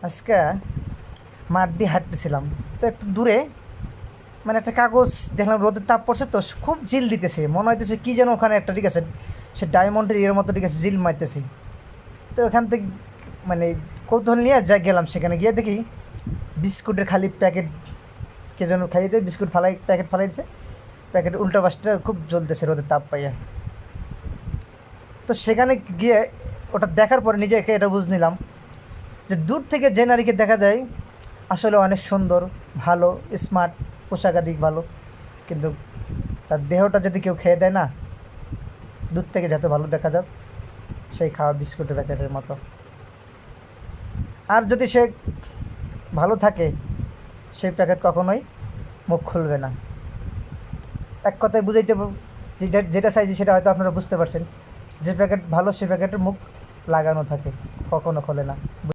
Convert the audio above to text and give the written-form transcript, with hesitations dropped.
আজকে মাঠ দিয়ে হাঁটতেছিলাম, তো একটু দূরে মানে একটা কাগজ দেখলাম, রোদের তাপ পড়ছে তো খুব জিল দিতেছে, মনে হইতেছে কি যেন ওখানে একটা ঠিক আছে, সে ডায়মন্ডের এর মতো ঠিক আছে জিল মারতেছে। তো ওখান থেকে মানে কৌতূহল নিয়ে যা গেলাম, সেখানে গিয়ে দেখি বিস্কুটের খালি প্যাকেট, কে যেন খাইয়ে দেয়, বিস্কুট ফালাই প্যাকেট ফালাইছে, প্যাকেট উল্টা পাশটা খুব জ্বলতেছে রোদের তাপ পাইয়া। তো সেখানে গিয়ে ওটা দেখার পরে নিজেকে এটা বুঝ নিলাম যে দূর থেকে যে নারীকে দেখা যায় আসলে অনেক সুন্দর, ভালো, স্মার্ট, পোশাকাদি ভালো, কিন্তু তার দেহটা যদি কেউ খেয়ে দেয় না, দূর থেকে যাতে ভালো দেখা যাক সেই খাওয়া বিস্কুটের প্যাকেটের মতো। আর যদি সে ভালো থাকে, সেই প্যাকেট কখনোই মুখ খুলবে না। এক কথায় বুঝাইতে যেটা যেটা চাইছি সেটা হয়তো আপনারা বুঝতে পারছেন। যে প্যাকেট ভালো, সে প্যাকেটের মুখ লাগানো থাকে, কখনো খোলে না।